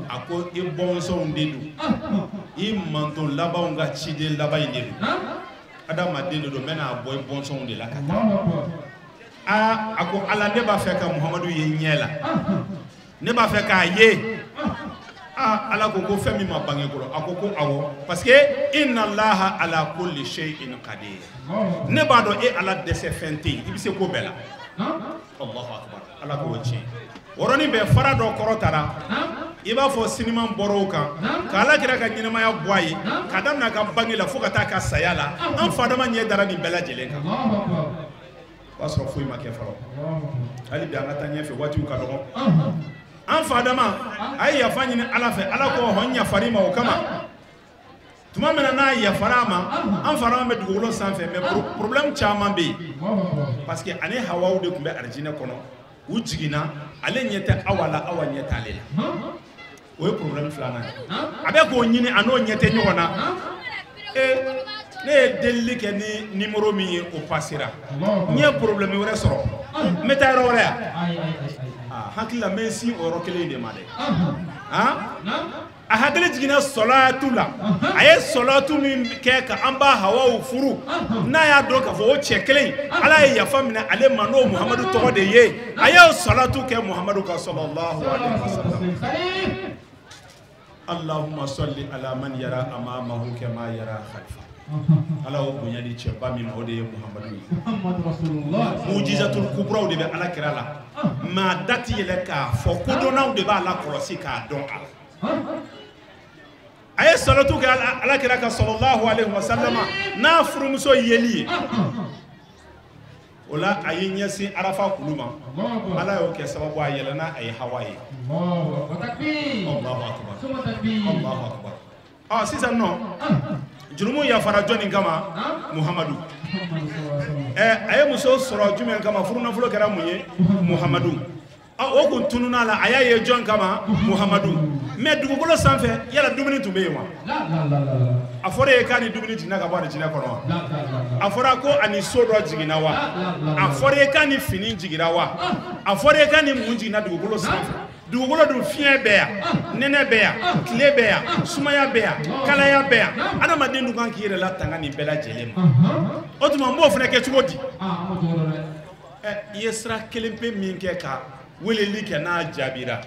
a ko i bɔnsɔnw de don i manto labanw ka ciden laban in de don adamaden de don n bɛna bɔ i bɔnsɔnw de la ka taa a ko ala ne b'a fɛ ka Muhammadu ye ɲɛ la ne b'a fɛ k'a ye ala ko fɛn min ma bange kɔrɔ a ko awɔ parce que inna Allaha ala kulli shay'in qadir ne b'a dɔn e ala dɛsɛ fɛn tɛ yen i bɛ se ko bɛɛ la Allahu akbar ala k'o tiɲɛ yɔrɔnin bɛɛ fara dɔ kɔrɔ tara i b'a fɔ siniman bɔra o kan k'ala kira ka ɲɛnamaya bɔ a ye ka daminɛ a ka bange la fo ka taa ka saya la an fa Adama ɲɛ dara nin bɛɛ lajɛlen kan o b'a sɔrɔ foyi ma kɛ fɔlɔ hali bi an ka taa ɲɛfɛ waatiw ka dɔgɔ an fa Adama a ye yafa ɲini ala fɛ ala ko hɔn yafari ma o kama tuma min na n'a yafara ma an fa Adama bɛ dugukolo sanfɛ mais problème caman bɛ yen parce que ani Hawaw de tun bɛ arijinɛ kɔnɔ u jiginna ale ɲɛ tɛ Awa la Awa ɲɛ t'ale la o ye problème filanan ye a bɛ k'o ɲini a n'o ɲɛ tɛ ɲɔgɔn na ne ye delili kɛ ni numéro min ye o passera n ye problème wɛrɛ sɔrɔ n bɛ taa yɔrɔ wɛrɛ yan hakili la n bɛ n sin o yɔrɔ kelen de ma dɛ a hakili jiginna sɔlatu la a ye sɔlatu min kɛ ka an ba Hawaw furu n'a y'a dɔn k'a fɔ o cɛ kelen ala ye yafa minɛ ale ma n'o Muhammadu tɔgɔ de ye a ye sɔlatu kɛ Muhammadu ka sallallahu alaihi wasallam Allahumma salli ala man yara amamahu kama yara khalfa ala o bonya ni cɛba min ma o de ye Muhammadu ye mujizatul kubraw de bɛ ala kira la maa da ti yɛlɛ k'a fɔ kodɔnnaw de b'a la kɔlɔsi k'a dɔn a ye salatu kɛ ala kira ka sallallahu alaihi wasallam n'a furumuso yeli ye ola ayi nyasi arafa kuluma ala yo ke sababu ayelana ay hawaye Allahu akbar Allahu akbar ah sisa no jurumu ya fara joni kama Muhammadu ayi muso soro jumen kama furuna fulo kera munye Muhammadu o kun tununa la aya ye jon kama Muhammadu me dugukolo sanfɛ yala dumuni tun bɛ yen wa a fɔra ye k'a ni dumuni jiginna ka bɔ a ni jinɛ kɔnɔ wa a fɔra ko ani so dɔ jiginna wa a fɔra ye k'a ni fini jiginna wa a fɔra ye k'a ni mun jiginna dugukolo sanfɛ dugukolo dun fiɲɛ bɛ yan nɛnɛ bɛ yan tile bɛ yan sumaya bɛ yan kalaya bɛ yan adamaden dun kan k'i yɛrɛ latanga nin bɛɛ lajɛlen ma o tuma n b'o fana kɛ cogo di i ye sira kelen pe min kɛ ka weleli kɛ n'a jaabira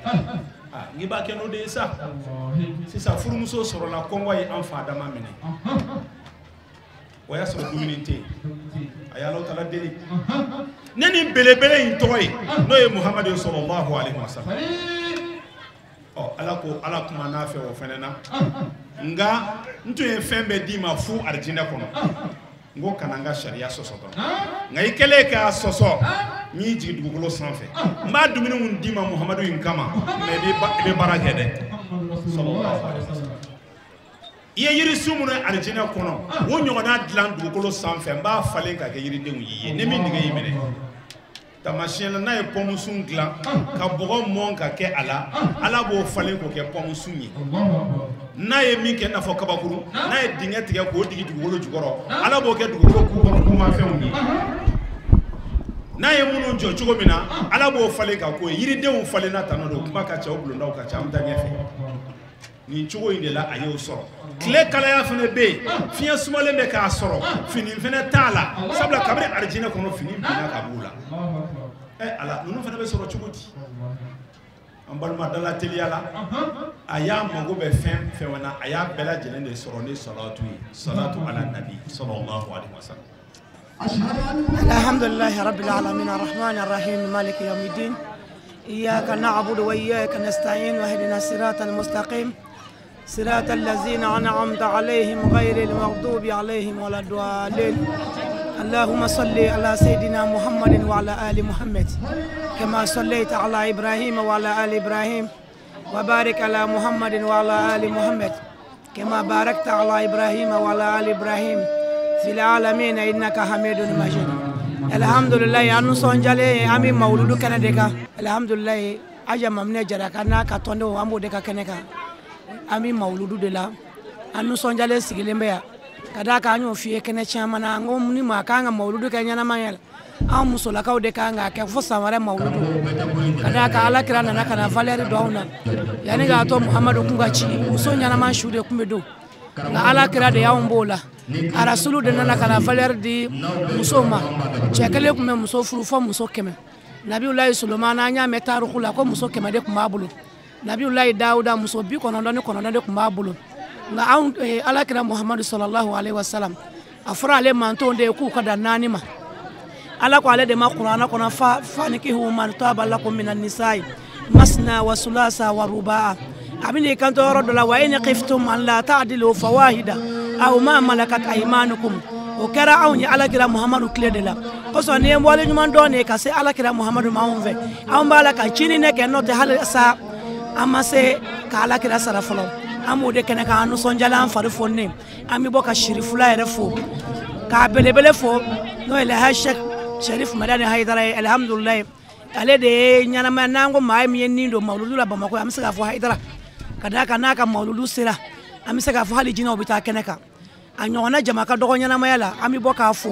ngi ba kɛ n'o de ye sa sisan furumuso sɔrɔla kɔngɔ ye an fa dama minɛ o y'a sɔrɔ dumuni tɛ yen a y'a Alahu Taala deli ne ni belebele in tɔgɔ ye n'o ye Muhamadu sallallahu alaihi wasallam ala ko ala kuma n'a fɛ o fɛnɛ na nka n tun ye fɛn bɛɛ d'i ma fu arijinɛ kɔnɔ n ko kana n ka sariya sɔsɔ dɔrɔn nka i kɛlen k'a sɔsɔ n y'i jigin dugukolo sanfɛ n b'a dumuni mun d'i ma Muhamadu in kama mais i bɛ baara kɛ dɛ sallallahu alaihi wasallam i ye yirisun minnu arijinɛ kɔnɔ o ɲɔgɔnna dilan dugukolo sanfɛ n b'a falen ka kɛ yiridenw y'i ye ne min nege y'i minɛ tamasiyɛn la n'a ye pɔmusun dilan ka bɔgɔ mɔn ka kɛ a la ala b'o falen k'o kɛ pɔmusun ye n'a ye min kɛ i n'a fɔ kabakuru n'a ye dingɛ tigɛ k'o digi dugukolo jukɔrɔ ala b'o kɛ dugukolo kumafɛnw ye n'a ye minnu jɔ cogo min na ala b'o falen ka k'o ye yiridenw falenna tan don kuma ka ca o bulondaw ka ca an bɛ taa ɲɛfɛ nin cogo in de la a y'o sɔrɔ tile kalaya fana bɛ yen fiɲɛ sumalen bɛ k'a sɔrɔ fini fana t'a la sabula kabiri arijinɛ kɔnɔ fini binna ka b'u la ala ninnu fana bɛ sɔrɔ cogo di an balima dala teliya la a y'a mago bɛ fɛn fɛn na a y'a bɛɛ lajɛlen de sɔrɔ ni salatu ye salatu ala nabi sallallahu alaihi wasallam alhamdulillahi rabbil alamin arrahmanir rahim maliki yawmiddin iyyaka na'budu wa iyyaka nasta'in wahdina siratal mustaqim صراط الذين أنعمت عليهم غير المغضوب عليهم ولا الضالين اللهم صل على سيدنا محمد وعلى آل محمد كما صليت على إبراهيم وعلى آل إبراهيم وبارك على محمد وعلى آل محمد كما باركت على إبراهيم وعلى آل إبراهيم في العالمين إنك حميد مجيد الحمد لله أنو سونجالي أمي مولود كندكا الحمد لله أجمع من جرك أنا كتوندو أمو دكا كنكا ami mauludu de la anu sonjale sigilembe ya kada ka anyo fie kene chama na ngom ni makanga mauludu ka nyana mayela am musola ka de ka nga ke fo samare mauludu kada ka ala kira na kana valeri douna yani ga to Muhammadu kunga chi muso nyana man shude kumbedo na ala kira de ya umbola arasulu de na kana valeri di muso ma chekele kume muso furu fo muso keme nabiullahi sulaiman anya metaru kula ko muso keme de kumabulu Nabiullahi Dauda muso bi konondo de kumba bulu nga ala kira Muhammadu sallallahu alaihi wasallam afra ale manto de ku kada nani ma ala ko ale de ma qur'ana kono fa nikihu man taba lakum minan nisa'i masna wa sulasa wa rubaa abini kanto rodo la wa in qiftum an la ta'dilu fawahida aw ma malakat aymanukum o kera awni ala kira Muhammadu kledela ko so ne mbole nyuma ndone ka se ala kira Muhammadu maunve aw mbala ka chini ne ke note halasa amase kala kira sara folo amode kene ka anu sonjala an fari fonne ami boka shirifula yere fo ka belebele fo no ile ha Sheikh Sharif Madani Haidara alhamdulillah ale de nyana manango mai mi nindo mauludu la bamako amse ka fo Haidara kada kana ka mauludu sira amse ka fo hali jina obita kene ka anyona jamaka dogo nyana mayala ami boka fo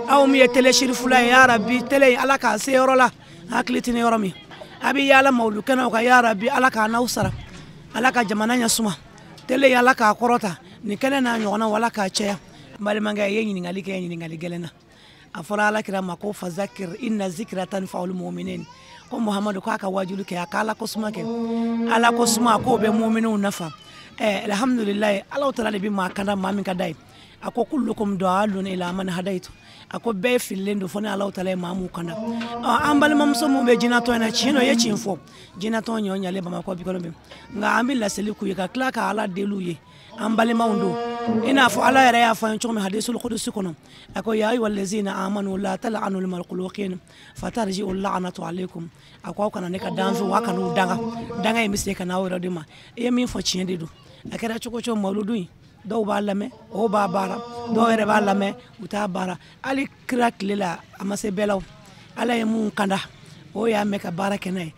aw mi tele shirifula ya rabbi tele ala ka se yorola haklitini yoromi abi yala maulu kana ka ya rabbi ala ka nausara ala ka jamana nya suma tele yala ka korota ni kana na nyona wala ka cheya bali manga yenyi ngali gelena afara ala kira mako fazakir inna zikra tanfa'ul mu'minin ko Muhammadu ko aka wajulu ke akala ko suma ke ala ko suma ko be mu'minun nafa alhamdulillah ala ta'ala bi ma kana mamin ka dai ako kullukum da'alun ila man hadaitu ako be filendo fona Allah taala mamu kana ambal mamso mo be jina to na chino ye chinfo jina to nyonya le bama ko bi ko be nga ambila seliku ye ka klaka ala deluye ambal maundo ina fo ala yɛrɛ y'a fɔ an cogo min hadisul qudusi kɔnɔ a ko ya ayyuhal ladzina amanu la tal'anu al makhluqin fatarji'u la'natu alaykum a ko aw kana ne ka danfɛ wa kana danga in bɛ se ka na aw yɛrɛ de ma i ye min fɔ tiɲɛ de don a kɛra cogo cogo mawludu in dɔw b'a lamɛn o b'a baara dɔw yɛrɛ b'a lamɛn u t'a baara hali kira tile la a ma se bɛɛ la ala ye mun kanda o y'a mɛn ka baara kɛ n'a ye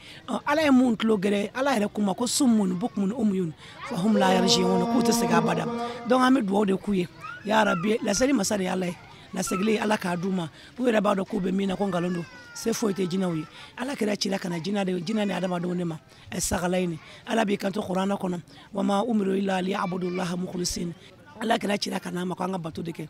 ala ye mun tulo gɛrɛ ala yɛrɛ kuma ko summun bukmun umyun fahum la yarji'un k'u tɛ segin abada donc an bɛ dugawu de k'u ye ya rabbi laseli masa de ala ye lasegili ala k'a d'u ma u yɛrɛ b'a dɔn k'u bɛ min na ko nkalon don se foyi tɛ jinɛw ye ala kɛra cila ka na jinɛ ni adamadenw de ma sagala ɲini ala b'i kanto kuranɛ kɔnɔ wa ma umiru illa liya'budullaha mukhlisin ala kɛra cila ka na ma ko an ka bato de kɛ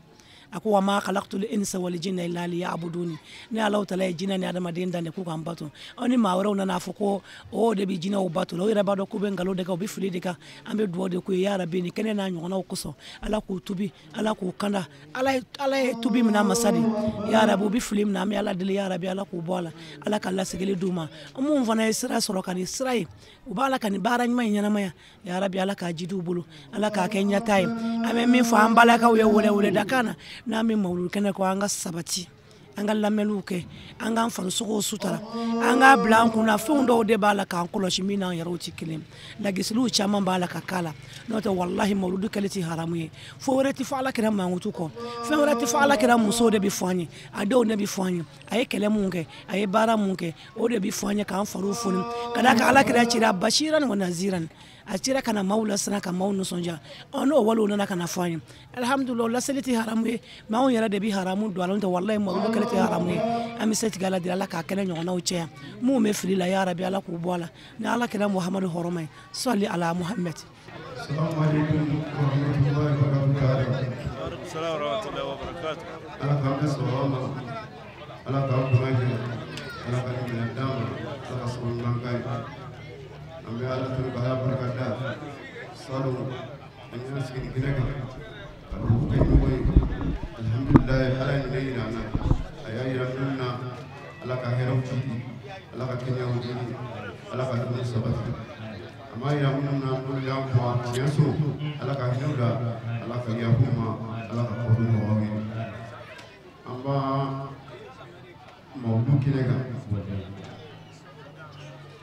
a ko wa ma khalaqtul insa wal jinna illa liya'buduni ni ala taala ye jinɛ ni adamaden dan de k'u kan bato ni maa wɛrɛw nana fɔ ko o de bɛ jinɛw bato la o yɛrɛ b'a dɔn k'u bɛ nkalon de kan u bɛ fili de kan an bɛ dugawu de k'u ye ya rabbi ni kɛnɛ n'a ɲɔgɔnnaw kosɔn ala k'u tubi ala k'u kanda ala ye tubi mina masa de ya rabbi u bɛ fili mina an bɛ ala deli ya rabbi ala k'u bɔ a la ala ka lasegili d'u ma mun fana ye sira sɔrɔ ka nin sira ye u b'a la ka nin baara ɲuman in ɲɛnamaya ya rabbi ala k'a jidi u bolo ala k'a kɛ ɲɛta ye an bɛ min fɔ an balakaw ye wele da kan na n'an bɛ mawludu kɛnɛ kɔ an ka sabati an ka lamɛnniw kɛ an k'an farisogow sutara an k'a bila an kunna fɛnw dɔw de b'a la k'an kɔlɔsi min n'an yɛrɛw tɛ kelen lagisiliw caman b'a la ka k'a la n'o tɛ walahi mawludu kɛli tɛ haramu ye fo wɛrɛ tɛ fɔ ala kɛra mankutu kɔ fɛn wɛrɛ tɛ fɔ ala kɛra musow de bɛ fɔ an ye a dɔw de bɛ fɔ an ye a ye kɛlɛ mun kɛ a ye baara mun kɛ o de bɛ fɔ an ye k'an fariw foni ka d'a kan ala kɛra cira bashiran wa naziran a cira kana maaw lasiran ka maaw nisɔndiya n'o walew nana ka na fɔ an ye alhamdulilayi laseli tɛ haramu ye mɛ anw yɛrɛ de bɛ haramu don a la n'o tɛ walahi mawludu kɛli tɛ haramu ye an bɛ se tigɛ ala de ala k'a kɛnɛ ɲɔgɔnnaw cɛya mun bɛ fili la ya rabbi ala k'u bɔ a la ni ala kɛra muhamadu hɔrɔma ye sɔli ala muhammed Assalamu alaikum warahmatullahi wabarakatuh. Ala k'an bɛ sɔgɔma ala k'an kuma jɛ ala ka minɛ d'an ma ala ka sɔrɔ ɲuman k'a ye an bɛ ala tunu ka ala barika da salo an y'an sigi nin kɛnɛ kan ka dugu kɛ ɲɔgɔn ye alhamdulilayi ala ye ne yira an na a y'a yira minnu na ala ka hɛrɛw jidi ala ka kɛnɛyaw jidi ala ka dumuni sabati a m'a yira minnu na n'olu y'an fɔ tiɲɛ so ala ka hinɛw la ala ka yafu ma ala ka kɔrɔ ɲɔgɔn ye an b'a mawludu kɛnɛ kan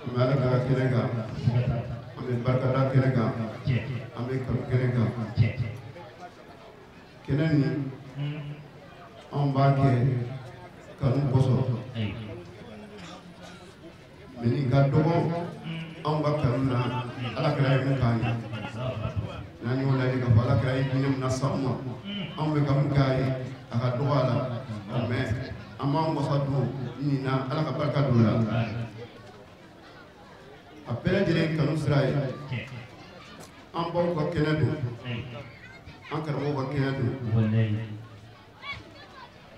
an bɛ ala ka kɛnɛ kan an bɛ barikada kɛnɛ kan an bɛ kanu kɛnɛ kan kɛnɛ nin anw b'a kɛ kanu kosɔn mɛ nin ka dɔgɔ anw ka kanu na ala kɛra ye mun k'an ye n'an y'o lajɛ k'a fɔ ala kɛra ye diinɛ min na s'anw ma anw bɛ ka mun k'a ye a ka dɔgɔ a la mɛ an b'an wasa don nin na ala ka barika don la a bɛɛ lajɛlen kanu sira ye an baw ka kɛnɛ don an karamɔgɔw ka kɛnɛ don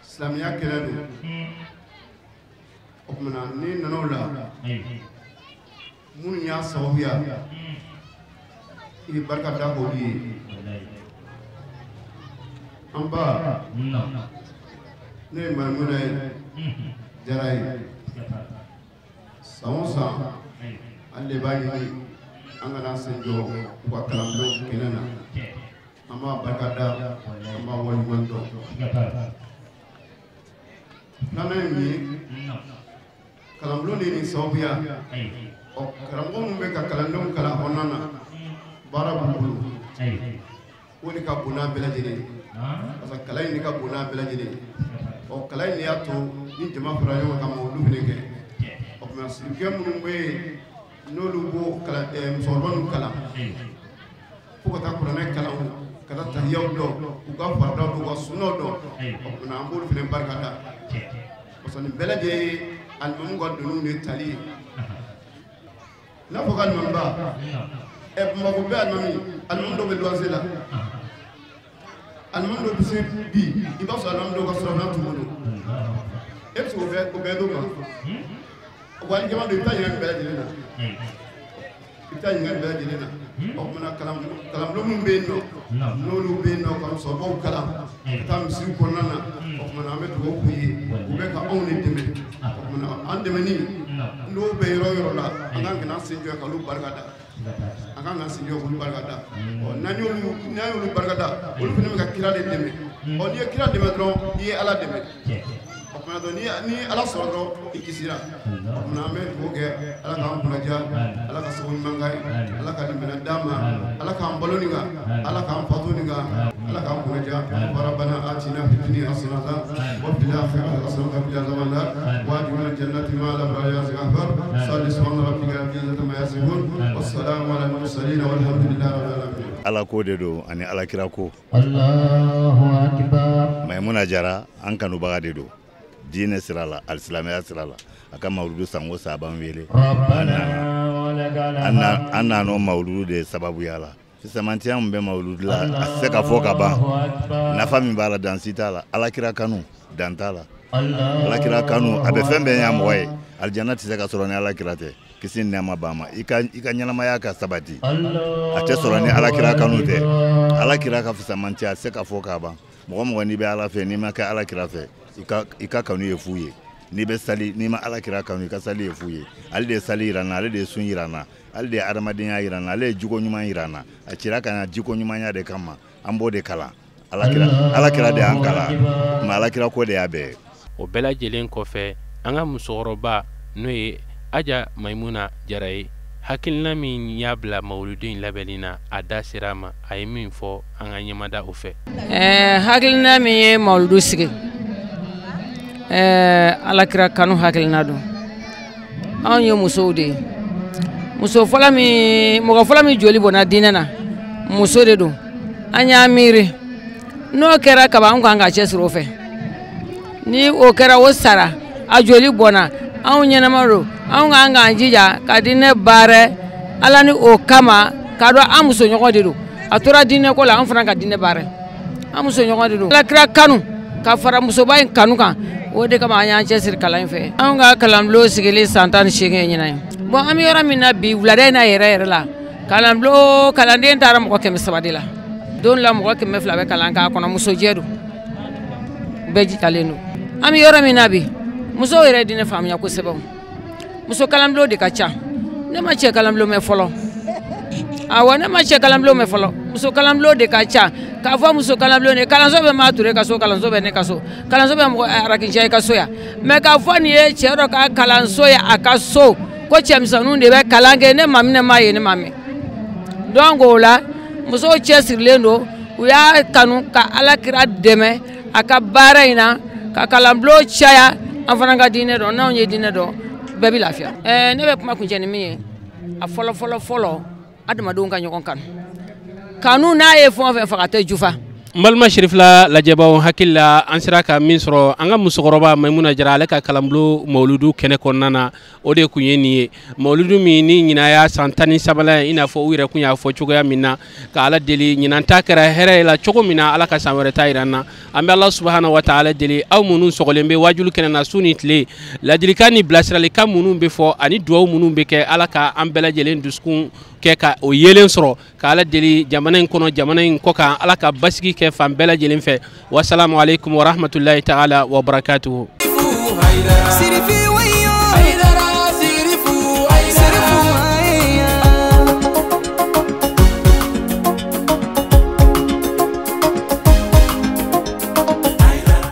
silamɛya kɛnɛ don o tumana ni nana o la minnu y'a sababuya i bɛ barika da k'olu ye an ba ne ye Maimuna ye Jara ye san o san ale de b'a ɲini an kana sen jɔ u ka kalanbulon kɛnɛ na an b'a barika da an b'a waleɲuman dɔn filanan ye mun ye kalanbulon de ye nin sababuya karamɔgɔ minnu bɛ ka kalandenw kalan kɔnɔna na baara b'u bolo o de ka bon n'a bɛɛ lajɛlen parce que kalan in de ka bon n'a bɛɛ lajɛlen kalan in de y'a to ni jama fara ɲɔgɔn kan ka olu fana kɛ o tuma sirikɛ minnu bɛ yen n'olu b'o musokɔrɔba ninnu kalan fo ka taa kuranɛ kalan ka taa tahiyaw dɔn u ka faradaw dɔn u ka sunaw dɔn o tuma an b'olu fana barika da parce que nin bɛɛ lajɛlen ye alimamu ka doniw de tali ye n'a fɔ ko alimamiba Bamakɔ bɛ alimamu dɔw bɛ luwanse la alimamu dɔw bɛ se bi i b'a sɔrɔ alimamu dɔw ka sɔrɔ n'a t'u bolo e bɛ se k'o bɛɛ d'o ma wa ali jama don i bɛ taa ɲininka nin bɛɛ lajɛlen na i bɛ taa ɲininka nin bɛɛ lajɛlen na o kumana kalanbulon minnu bɛ yen nɔ n'olu bɛ yen nɔ ka musokɔrɔbaw kalan ka taa misiriw kɔnɔna na o kumana an bɛ dugawu k'u ye u bɛ ka anw de dɛmɛ o kumana an dɛmɛni n'o bɛ yɔrɔ yɔrɔ la an kan kana sen jɔ k'olu barika da an kan ka sen jɔ k'olu barika da n'an y'olu barika da olu fana bɛ ka kira de dɛmɛ n'i ye kira dɛmɛ dɔrɔn i ye Ala dɛmɛ o kumana dɔrɔn ni Ala sɔrɔ dɔrɔn i kisira o kumana an bɛ dugawu kɛ Ala k'an kunnaja Ala ka sago ɲuman k'a ye Ala ka dɛmɛ d'an ma Ala k'an balo nin kan Ala k'an fato nin kan Ala k'an kunnaja rabbana atina fid dunya hasanatan wa fil akhirati hasanatan wa qina adhaban nar wa adkhilna jannati ma'a al-abrar ghafar salli subhana rabbika rabbil izzati amma yasifun wassalamu ala al-mursalin walhamdulillahi rabbil alamin. Ala ko de do ani Ala kira ko. Allahu akbar. Maimuna Jara an kanubaga de do. Diinɛ sira la alisilamɛya sira la a ka mawuludu sango saban wele an nan'o mawuludu de sababuya la fisamantiya min bɛ mawuludu la a tɛ se ka fɔ ka ban nafa min b'a la dansi t'a la alakira kanu dan t'a la alakira kanu a bɛ fɛn bɛɛ ɲɛ mɔgɔ ye alijana tɛ se ka sɔrɔ ni alakira tɛ kisi ni nɛɛma b'a ma i ka ɲɛnamaya ka sabati a tɛ sɔrɔ ni alakira kanu tɛ alakira ka fisamantiya a tɛ se ka fɔ ka ban mɔgɔ mɔgɔ n'i bɛ Ala fɛ n'i ma kɛ alakira fɛ i ka kanu ye fu ye n'i bɛ sali n'i ma alakira kanu i ka sali ye fu ye ale de ye sali yira n na ale de ye sun yira n na ale de ye adamadenya yira n na ale ye jiko ɲuman yira n na a cira ka ɲa jiko ɲumanya de kama an b'o de kalan alakira de y'an kalan mais alakira ko de y'a bɛɛ. O bɛɛ lajɛlen kɔfɛ an ka musokɔrɔba n'o ye Aja Maimuna Jara ye hakilina min y'a bila mawuludu in labɛnni na a da sera ma a ye min fɔ an ka ɲɛmada o fɛ. Hakilina min ye mawuludu sigi alakira kanu hakilina don anw ye musow de ye mɔgɔ fɔlɔ min joli bɔnna diinɛ na muso de don an y'a miiri n'o kɛra kaban an kan ka cɛsiri o fɛ ni o kɛra o sara a joli bɔnna anw ɲɛnama don anw kan k'an jija ka diinɛ baara Ala ni o kama k'a dɔn an musoɲɔgɔn de don a tora diinɛ ko la an fana ka diinɛ baara an musoɲɔgɔn de don alakira kanu ka fara musoba in kanu kan o de kama an y'an cɛsiri kalan in fɛ an ka kalanbulon sigilen san 18 ye ɲinan ye bon an bɛ yɔrɔ min na bi wulada in na yɛrɛ la kalanden taara mɔgɔ 300 de la don la mɔgɔ 200 bɛ kalan k'a kɔnɔ musojɛ don bɛɛ jitalen don an bɛ yɔrɔ min na bi musow yɛrɛ diinɛ faamuya kosɛbɛ muso kalanbulon de ka ca ne ma cɛ kalanbulon mɛn fɔlɔ awɔ ne ma cɛ kalanbulon mɛn fɔlɔ muso kalanbulon de ka ca k'a fɔ muso kalanbulon de kalanso bɛ maa Ture ka so kalanso bɛ ne ka so kalanso bɛ mɔgɔ Arakincɛ ka so ya mais k'a fɔ nin ye cɛ dɔ ka kalanso ye a ka so ko cɛmisɛnninw de bɛ kalan kɛ ne ma min ne m'a ye ne ma mɛn donc o la musow cɛsirilen don u y'a kanu ka alakira dɛmɛ a ka baara in na ka kalanbulon caya an fana ka diinɛ dɔn n'anw ye diinɛ dɔn bɛɛ bɛ lafiya ne bɛ kuma kuncɛ ni min ye a fɔlɔ adamadenw ka ɲɔgɔn kanu n'a ye fɛn o fɛn faga tɛ jufa n balima sirifila lajɛbaw hakili la an sera ka min sɔrɔ an ka musokɔrɔba Maimuna Jara ale ka kalanbulon mawuludu kɛnɛ kɔnɔna na o de kun ye nin ye mawuludu min ni ɲinan y'a san 13 i n'a fɔ u yɛrɛ kun y'a fɔ cogoya min na ka Ala deli ɲinan ta kɛra hɛrɛ la cogo min na Ala ka san wɛrɛ ta yira an na an bɛ Ala subahana wa taala deli aw minnu sɔgɔlen bɛ wajulu kɛnɛ na su ni tile ladilikan ni bilasiralikan minnu bɛ fɔ ani duwawu minnu bɛ kɛ Ala ka an bɛɛ lajɛlen dusukun kɛ ka o yelen sɔrɔ ka Ala deli jamana in kɔnɔ jamana in kɔ kan Ala ka basigi kɛ fan bɛɛ lajɛlen fɛ wassalamu alaikum wa rahmatullahi ta'ala wa barakatuhu.